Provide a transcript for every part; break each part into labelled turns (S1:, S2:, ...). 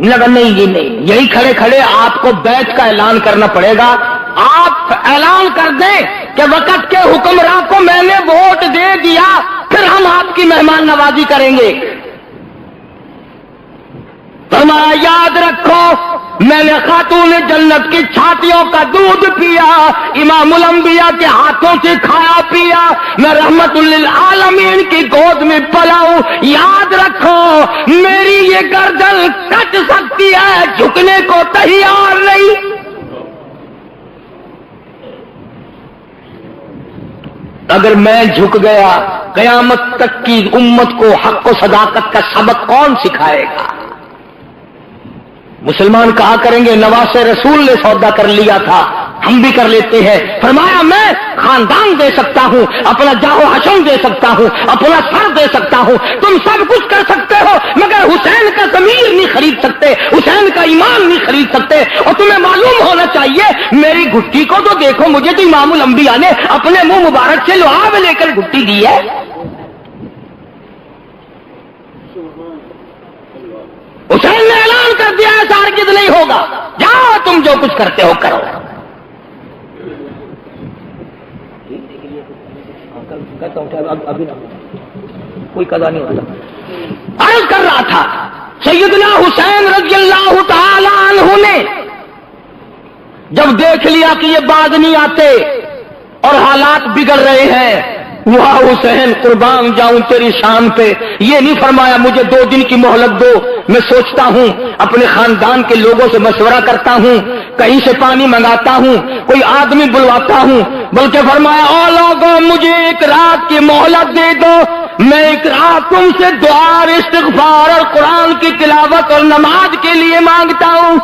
S1: لگا نہیں جی نہیں، یہی کھڑے کھڑے آپ کو بیعت کا اعلان کرنا پڑے گا. آپ اعلان کر دیں کہ وقت کے حکمراں کو میں نے ووٹ دے دیا، پھر ہم آپ کی مہمان نوازی کریں گے. فرمایا یاد رکھو میں نے خاتون جنت کی چھاتیوں کا دودھ پیا، امام الانبیاء کے ہاتھوں سے کھایا پیا، میں رحمت للعالمین کی گود میں پلا ہوں. یاد رکھو میری یہ گردن کٹ سکتی ہے، جھکنے کو تیار نہیں. اگر میں جھک گیا قیامت تک کی امت کو حق و صداقت کا سبق کون سکھائے گا؟ مسلمان کہا کریں گے نواسے رسول نے سودا کر لیا تھا، ہم بھی کر لیتے ہیں. فرمایا میں خاندان دے سکتا ہوں، اپنا جاہو حشم دے سکتا ہوں، اپنا سر دے سکتا ہوں، تم سب کچھ کر سکتے ہو، مگر حسین کا ضمیر نہیں خرید سکتے، حسین کا ایمان نہیں خرید سکتے. اور تمہیں معلوم ہونا چاہیے میری گھٹی کو تو دیکھو، مجھے تو امام الانبیاء نے اپنے منہ مبارک سے لعاب لے کر گھٹی دی ہے. حسین نے اعلان کر دیا ہے ہرگز نہیں ہوگا، جاؤ تم جو کچھ کرتے ہو کرو. ابھی کوئی قضا نہیں ہوتا. عرض کر رہا تھا سیدنا حسین رضی اللہ تعالی عنہ نے جب دیکھ لیا کہ یہ باز نہیں آتے اور حالات بگڑ رہے ہیں، واہ حسین قربان جاؤں تیری شان پہ، یہ نہیں فرمایا مجھے 2 دن کی مہلت دو، میں سوچتا ہوں، اپنے خاندان کے لوگوں سے مشورہ کرتا ہوں، کہیں سے پانی منگاتا ہوں، کوئی آدمی بلواتا ہوں، بلکہ فرمایا او لوگوں مجھے 1 رات کی مہلت دے دو، میں 1 رات تم سے دعا اور استغفار اور قرآن کی تلاوت اور نماز کے لیے مانگتا ہوں.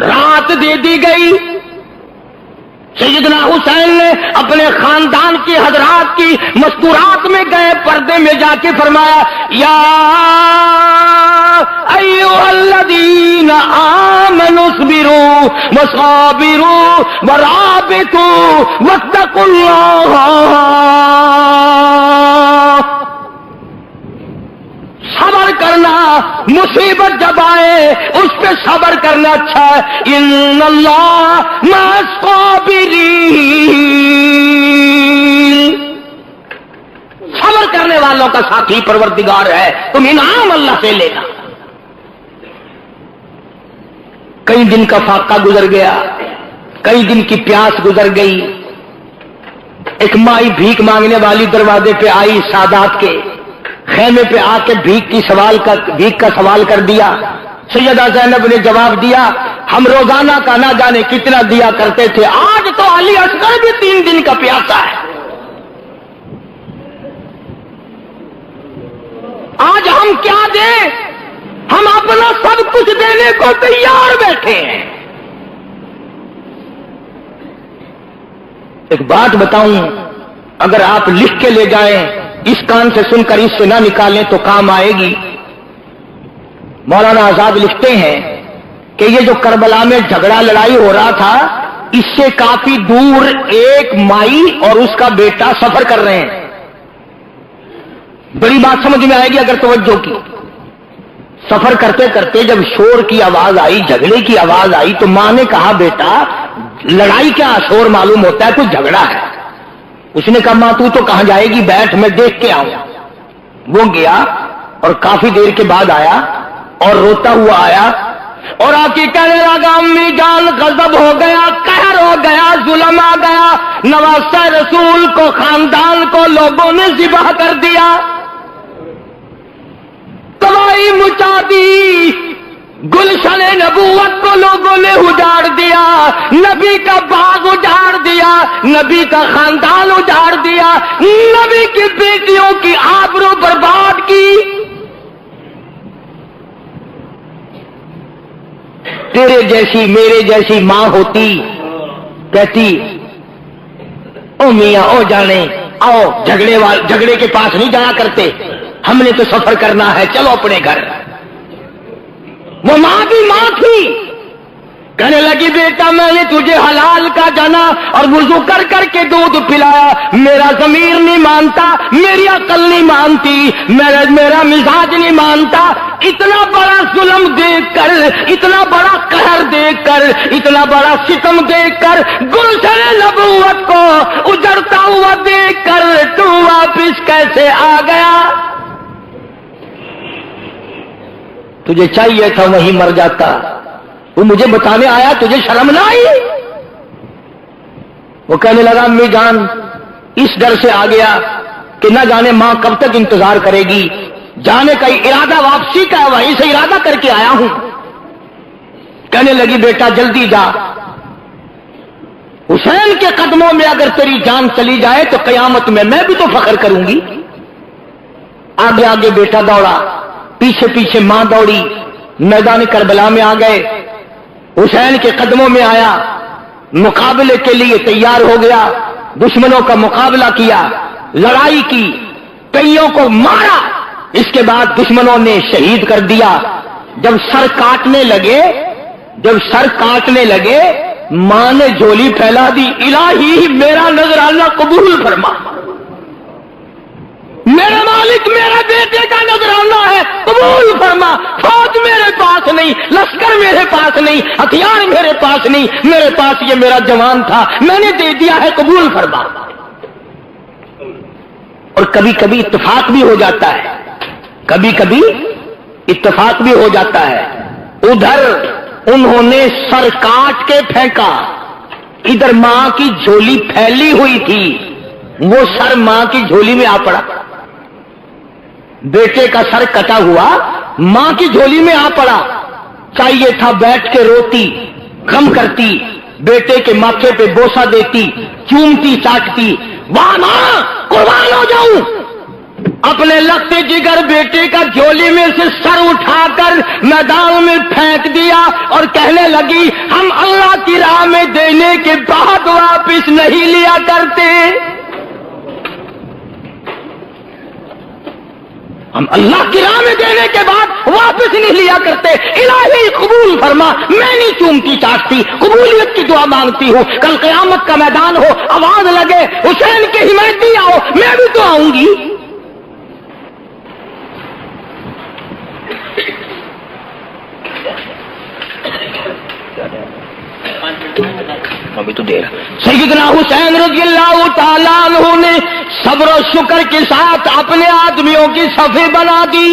S1: رات دے دی گئی. سیدنا حسین نے اپنے خاندان کی حضرات کی مستورات میں گئے، پردے میں جا کے فرمایا یا ایھا الذین آمنوا اصبروا وصابروا ورابطوا واتقوا اللہ. صبر کرنا، مصیبت جب آئے اس پہ صبر کرنا اچھا ہے. ان اللہ مع الصابرین، صبر کرنے والوں کا ساتھی پروردگار ہے، تم انعام اللہ سے لینا. کئی دن کا فاقہ گزر گیا، کئی دن کی پیاس گزر گئی. ایک مائی بھیک مانگنے والی دروازے پہ آئی، سادات کے خیمے پہ آ کے بھیک کا سوال کر دیا. سیدہ زینب نے جواب دیا ہم روزانہ کا نہ جانے کتنا دیا کرتے تھے، آج تو علی اصغر بھی 3 دن کا پیاسا ہے. آج ہم کیا دیں؟ ہم اپنا سب کچھ دینے کو تیار بیٹھے ہیں. ایک بات بتاؤں، اگر آپ لکھ کے لے جائیں، اس کان سے سن کر اس سے نہ نکالیں تو کام آئے گی. مولانا آزاد لکھتے ہیں کہ یہ جو کربلا میں جھگڑا لڑائی ہو رہا تھا، اس سے کافی دور ایک مائی اور اس کا بیٹا سفر کر رہے ہیں. بڑی بات سمجھ میں آئے گی اگر توجہ کی. سفر کرتے کرتے جب شور کی آواز آئی، جھگڑے کی آواز آئی، تو ماں نے کہا بیٹا لڑائی کیا، شور معلوم ہوتا ہے کوئی جھگڑا ہے. اس نے کہا ماں تو کہاں جائے گی، بیٹھ میں دیکھ کے آؤں. وہ گیا اور کافی دیر کے بعد آیا اور روتا ہوا آیا اور آ کے کہنے لگا امی جان غضب ہو گیا، قہر ہو گیا، ظلم آ گیا، نواسہ رسول کو، خاندان کو لوگوں نے ذبح کر دیا، تباہی مچا دی، گلشن نبوت کو لوگوں نے اجاڑ دیا، نبی کا باغ اجاڑ دیا، نبی کا خاندان اجاڑ دیا، نبی کی بیٹیوں کی آبرو برباد کی. تیرے جیسی میرے جیسی ماں ہوتی کہتی او میاں او جانے آؤ، جھگڑے کے پاس نہیں جایا کرتے، ہم نے تو سفر کرنا ہے، چلو اپنے گھر. وہ ماں بھی ماں تھی، کہنے لگی بیٹا میں نے تجھے حلال کا جانا اور وضو کر کر کے دودھ پلایا، میرا ضمیر نہیں مانتا، میری عقل نہیں مانتی، میرا مزاج نہیں مانتا، اتنا بڑا ظلم دیکھ کر، اتنا بڑا قہر دیکھ کر، اتنا بڑا ستم دیکھ کر، گلشن نبوت کو اجڑتا ہوا دیکھ کر تو واپس کیسے آ گیا؟ تجھے چاہیے تھا وہیں مر جاتا، وہ مجھے بتانے آیا، تجھے شرم نہ آئی؟ وہ کہنے لگا امی جان اس ڈر سے آ گیا کہ نہ جانے ماں کب تک انتظار کرے گی، جانے کا ارادہ واپسی کا ہے، وہیں سے ارادہ کر کے آیا ہوں۔ کہنے لگی بیٹا جلدی جا، حسین کے قدموں میں اگر تیری جان چلی جائے تو قیامت میں بھی تو فخر کروں گی۔ آگے آگے بیٹا دوڑا، پیچھے پیچھے ماں دوڑی، میدان کربلا میں آ گئے، حسین کے قدموں میں آیا، مقابلے کے لیے تیار ہو گیا، دشمنوں کا مقابلہ کیا، لڑائی کی، کئیوں کو مارا، اس کے بعد دشمنوں نے شہید کر دیا۔ جب سر کاٹنے لگے ماں نے جھولی پھیلا دی، الہی میرا نذرانہ قبول فرما، میرا مالک میرے بیٹے کا نذرانہ ہے قبول فرما، فوج میرے پاس نہیں، لشکر میرے پاس نہیں، ہتھیار میرے پاس نہیں، میرے پاس یہ میرا جوان تھا، میں نے دے دیا ہے قبول فرما۔ اور کبھی کبھی اتفاق بھی ہو جاتا ہے، کبھی کبھی اتفاق بھی ہو جاتا ہے۔ ادھر انہوں نے سر کاٹ کے پھینکا، ادھر ماں کی جھولی پھیلی ہوئی تھی، وہ سر ماں کی جھولی میں آ پڑا، بیٹے کا سر کٹا ہوا ماں کی جھولی میں آ پڑا۔ چاہیے تھا بیٹھ کے روتی، غم کرتی، بیٹے کے ماتھے پہ بوسہ دیتی، چومتی چاٹتی، واہ ماں قربان ہو جاؤں۔ اپنے لگتے جگر بیٹے کا جھولی میں سے سر اٹھا کر میدان میں پھینک دیا اور کہنے لگی ہم اللہ کی راہ میں دینے کے بعد واپس نہیں لیا کرتے، ہم اللہ کی راہ میں دینے کے بعد واپس نہیں لیا کرتے، الہی قبول فرما، میں نہیں چومتی چاٹتی، قبولیت کی دعا مانگتی ہوں، کل قیامت کا میدان ہو، آواز لگے حسین کی حمایتی آؤ، میں بھی تو آؤں گی۔ ابھی تو دیر۔ سیدنا حسین رضی اللہ تعالیٰ عنہ نے صبر و شکر کے ساتھ اپنے آدمیوں کی صفیں بنا دی،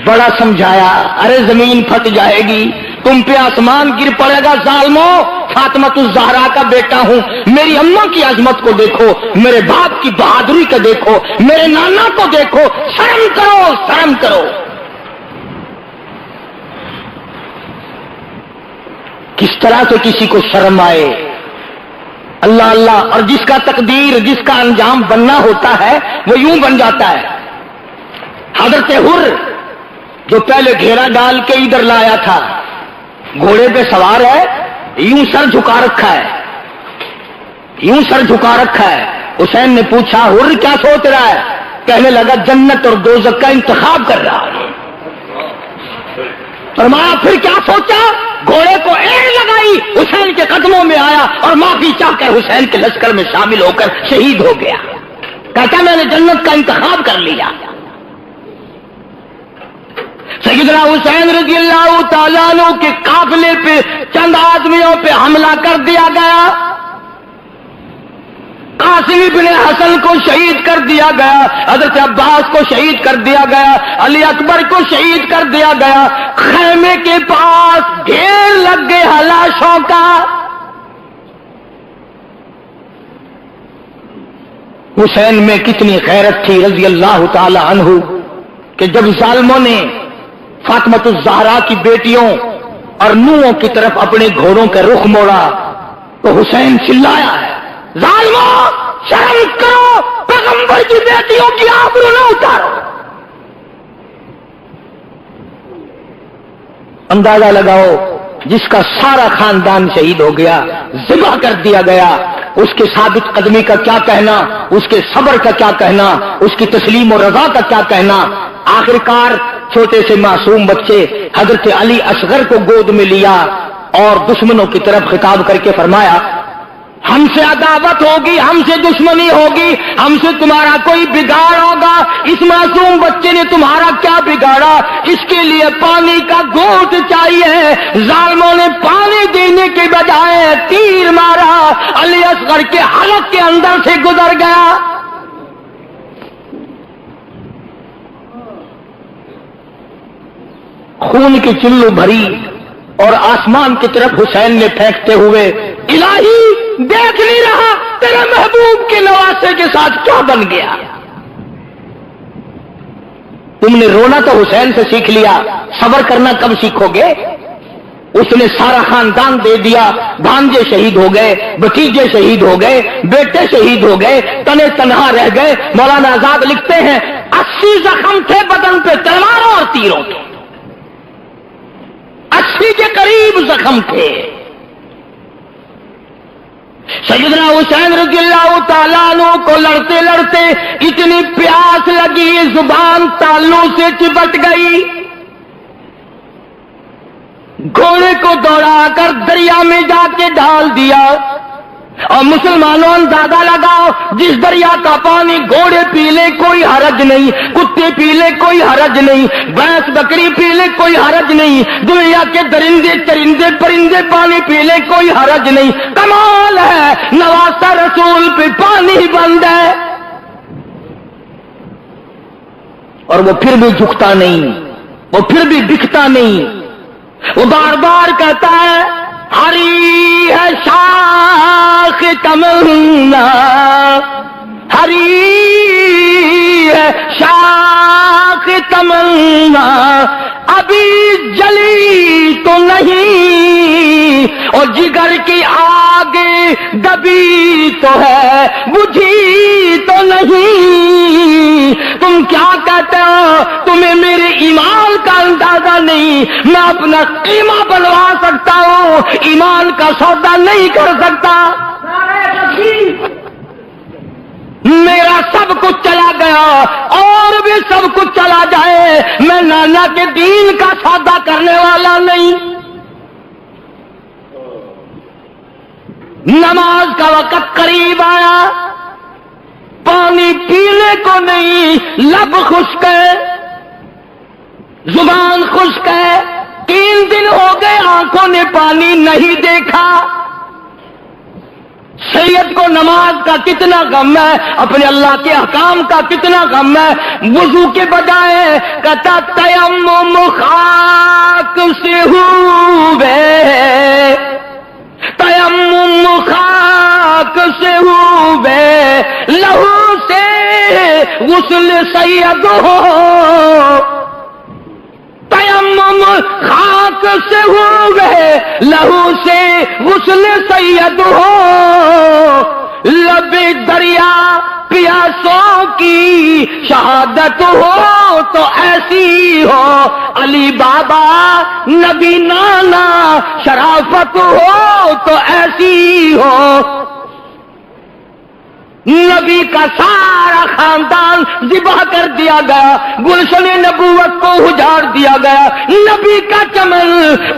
S1: بڑا سمجھایا، ارے زمین پھٹ جائے گی، تم پہ آسمان گر پڑے گا ظالموں، فاطمہ الزہرا کا بیٹا ہوں، میری اماں کی عظمت کو دیکھو، میرے باپ کی بہادری کو دیکھو، میرے نانا کو دیکھو، شرم کرو شرم کرو۔ کس طرح سے کسی کو شرم آئے، اللہ اللہ، اور جس کا تقدیر، جس کا انجام بننا ہوتا ہے وہ یوں بن جاتا ہے۔ حضرت حر جو پہلے گھیرا ڈال کے ادھر لایا تھا، گھوڑے پہ سوار ہے، یوں سر جھکا رکھا ہے، یوں سر جھکا رکھا ہے۔ حسین نے پوچھا حر کیا سوچ رہا ہے؟ کہنے لگا جنت اور دوزخ کا انتخاب کر رہا ہے۔ فرمایا پھر کیا سوچا؟ گھوڑے کو ایڑ لگائی، حسین کے قدموں میں آیا اور معافی چاہ کر حسین کے لشکر میں شامل ہو کر شہید ہو گیا، کہتا میں نے جنت کا انتخاب کر لیا۔ سیدنا حسین رضی اللہ تعالیٰ عنہ کے قافلے پہ چند آدمیوں پہ حملہ کر دیا گیا، قاسم ابن حسن کو شہید کر دیا گیا، حضرت عباس کو شہید کر دیا گیا، علی اکبر کو شہید کر دیا گیا۔ خیمے کے پاس ڈھیر لگ گئے لاشوں کا۔ حسین میں کتنی غیرت تھی رضی اللہ تعالی عنہ کہ جب ظالموں نے فاطمہ الزہرا کی بیٹیوں اور نوؤں کی طرف اپنے گھوڑوں کا رخ موڑا تو حسین چلایا ہے، ظالموں شرم کرو، پیغمبر کی بیٹیوں کی آبرو نہ اتارو۔ اندازہ لگاؤ جس کا سارا خاندان شہید ہو گیا، ذبح کر دیا گیا، اس کے ثابت قدمی کا کیا کہنا، اس کے صبر کا کیا کہنا، اس کی تسلیم و رضا کا کیا کہنا۔ آخرکار چھوٹے سے معصوم بچے حضرت علی اصغر کو گود میں لیا اور دشمنوں کی طرف خطاب کر کے فرمایا ہم سے عداوت ہوگی، ہم سے دشمنی ہوگی، ہم سے تمہارا کوئی بگاڑ ہوگا، اس معصوم بچے نے تمہارا کیا بگاڑا؟ اس کے لیے پانی کا گھونٹ چاہیے۔ ظالموں نے پانی دینے کے بجائے تیر مارا، علی اصغر کے حلق کے اندر سے گزر گیا۔ خون کی چلو بھری اور آسمان کی طرف حسین نے پھینکتے ہوئے الہی دیکھ نہیں رہا تیرے محبوب کے نواسے کے ساتھ کیا بن گیا؟ تم نے رونا تو حسین سے سیکھ لیا، صبر کرنا کب سیکھو گے؟ اس نے سارا خاندان دے دیا، بھانجے شہید ہو گئے، بھتیجے شہید ہو گئے، بیٹے شہید ہو گئے، تنے تنہا رہ گئے۔ مولانا آزاد لکھتے ہیں 80 زخم تھے بدن پہ تلواروں اور تیروں کے، 80 کے قریب زخم تھے۔ سیدنا حسین رضی اللہ تعالیٰ عنہ کو لڑتے لڑتے اتنی پیاس لگی زبان تالوں سے چپٹ گئی، گھوڑے کو دوڑا کر دریا میں جا کے ڈال دیا۔ اور مسلمانوں اندازہ لگاؤ، جس دریا کا پانی گھوڑے پی لے کوئی حرج نہیں، کتے پی لے کوئی حرج نہیں، بھینس بکری پی لے کوئی حرج نہیں، دنیا کے درندے چرندے پرندے پانی پی لے کوئی حرج نہیں۔ کمال ہے نواسہ رسول پہ پانی بند ہے، اور وہ پھر بھی جھکتا نہیں، وہ پھر بھی بکتا نہیں، وہ بار بار کہتا ہے ہری ہے شاخ تمنا، ہری ہے شاخ تمنا، ابھی جلی تو نہیں، اور جگر کی آگ دبی تو ہے بجھی تو نہیں۔ تم کیا کہتے ہو؟ تمہیں میرے ایمان کا اندازہ نہیں، میں اپنا قیمہ بنوا سکتا ہوں، ایمان کا سودا نہیں کر سکتا۔ میرا سب کچھ چلا گیا اور بھی سب کچھ چلا جائے، میں نانا کے دین کا سودا کرنے والا نہیں۔ نماز کا وقت قریب آیا، پانی پینے کو نہیں، لب خشک ہے، زبان خشک ہے، 3 دن ہو گئے آنکھوں نے پانی نہیں دیکھا۔ سید کو نماز کا کتنا غم ہے، اپنے اللہ کے احکام کا کتنا غم ہے، وضو کے بجائے کہتا تیمم خاک سے ہوئے، تیمم خاک سے ہوئے، لہو سے غسل سید ہو، تیمم خاک سے ہوئے، لہو سے غسل سید ہو، لب دریا پیاسوں کی شہادت ہو تو ایسی ہو، علی بابا نبی نانا شرافت ہو تو ایسی ہو۔ نبی کا سارا خاندان ذبح کر دیا گیا، گلشن نبوت کو اجاڑ دیا گیا، نبی کا چمن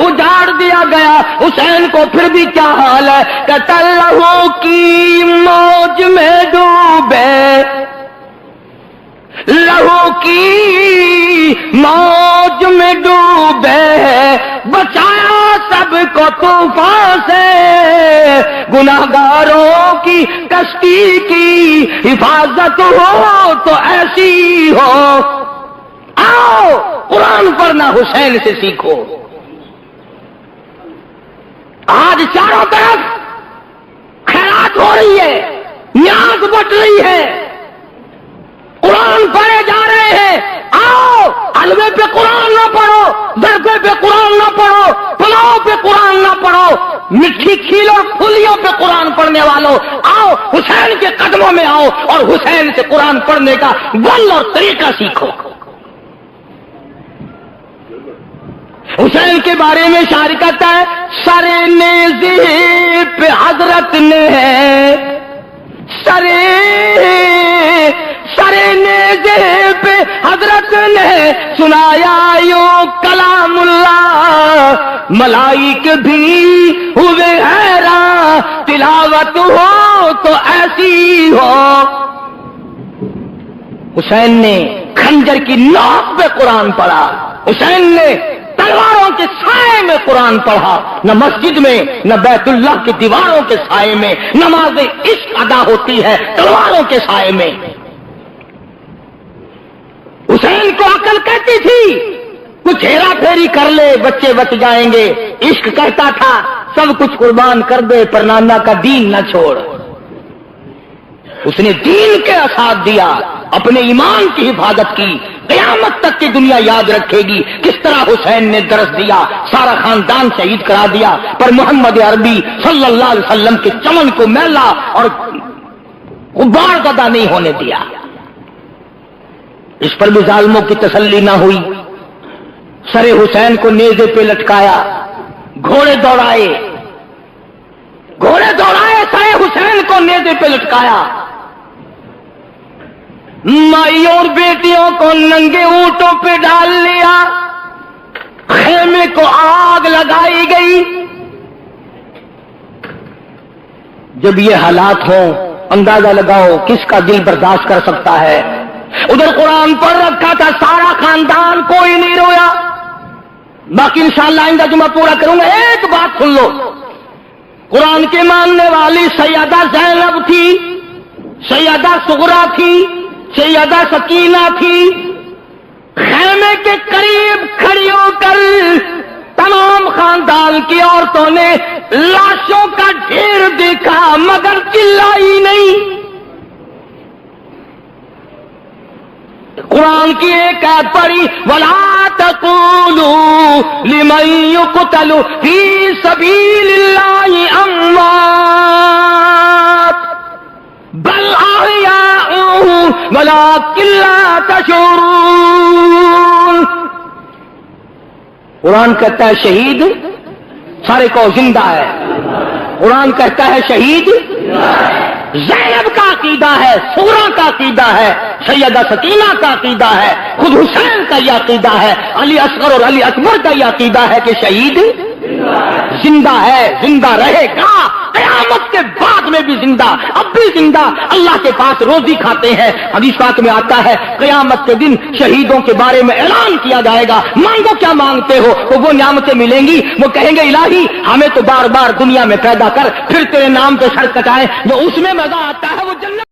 S1: اجاڑ دیا گیا۔ حسین کو پھر بھی کیا حال ہے؟ کہتا لہو کی موج میں ڈوبے، لہو کی موج میں ڈوبے، بچایا سب کو طوفان سے، گناہگاروں کی کشتی کی حفاظت ہو تو ایسی ہو۔ آؤ قرآن پڑھنا حسین سے سیکھو۔ آج چاروں طرف خیرات ہو رہی ہے، نیاز بٹ رہی ہے، قرآن پڑھے جا رہے ہیں۔ آؤ حلوے پہ قرآن نہ پڑھو، ظرفے پہ قرآن نہ پڑھو، پلاؤ پہ قرآن نہ پڑھو، مٹھی کھیلوں پھلیوں پہ قرآن پڑھنے والوں آؤ حسین کے قدموں میں آؤ اور حسین سے قرآن پڑھنے کا ول اور طریقہ سیکھو۔ حسین کے بارے میں شاعر کہتا ہے سرے نیزے پہ حضرت نے سرے نیزے پہ حضرت نے سنایا یوں کلام اللہ، ملائک بھی ہوئے حیران، تلاوت ہو تو ایسی ہو۔ حسین نے خنجر کی نوک پہ قرآن پڑھا، حسین نے تلواروں کے سائے میں قرآن پڑھا، نہ مسجد میں نہ بیت اللہ کی دیواروں کے سائے میں نماز عشق ادا ہوتی ہے تلواروں کے سائے میں۔ حسین کو عقل کہتی تھی کچھ ہیرا پھیری کر لے بچے بچ جائیں گے، عشق کہتا تھا سب کچھ قربان کر دے پر نانا کا دین نہ چھوڑ۔ اس نے دین کے ساتھ دیا، اپنے ایمان کی حفاظت کی، قیامت تک کی دنیا یاد رکھے گی کس طرح حسین نے درس دیا، سارا خاندان شہید کرا دیا، پر محمد عربی صلی اللہ علیہ وسلم کے چمن کو میلا اور غبار زدہ نہیں ہونے دیا۔ اس پر بھی ظالموں کی تسلی نہ ہوئی، سر حسین کو نیزے پہ لٹکایا، گھوڑے دوڑائے سر حسین کو نیزے پہ لٹکایا، مائی اور بیٹیوں کو ننگے اونٹوں پہ ڈال لیا، خیمے کو آگ لگائی گئی۔ جب یہ حالات ہوں اندازہ لگاؤ کس کا دل برداشت کر سکتا ہے۔ ادھر قرآن پڑھ رکھا تھا سارا خاندان، کوئی نہیں رویا۔ باقی انشاءاللہ آئندہ جمعہ پورا کروں گا، ایک بات سن لو، قرآن کے ماننے والی سیدہ زینب تھی، سیدہ صغرا تھی، سیدہ سکینہ تھی، خیمے کے قریب کھڑی ہو کر تمام خاندان کی عورتوں نے لاشوں کا ڈھیر دیکھا مگر چلائی نہیں۔ قرآن کی ایک آیت پڑھی، وَلَا تَقُولُوا لِمَن يُقْتَلُ فِي سَبِيلِ اللَّهِ أَمْوَاتٌ بَلْ أَحْيَاءٌ وَلَٰكِن لَّا تَشْعُرُونَ۔ قرآن کہتا ہے شہید، سارے کو زندہ ہے۔ قرآن کہتا ہے شہید، زینب کا عقیدہ ہے، سورہ کا عقیدہ ہے، سیدہ سکینہ کا عقیدہ ہے، خود حسین کا یہ عقیدہ ہے، علی اصغر اور علی اکبر کا یہ عقیدہ ہے کہ شہید زندہ ہے، زندہ رہے گا، قیامت کے بعد میں بھی زندہ، اب بھی زندہ، اللہ کے پاس روزی کھاتے ہیں۔ حدیث پاک میں آتا ہے قیامت کے دن شہیدوں کے بارے میں اعلان کیا جائے گا، مانگو کیا مانگتے ہو، تو وہ نعمتیں ملیں گی، وہ کہیں گے الہی ہمیں تو بار بار دنیا میں پیدا کر، پھر تیرے نام پہ سر کٹائے، جو اس میں مزہ آتا ہے وہ جنت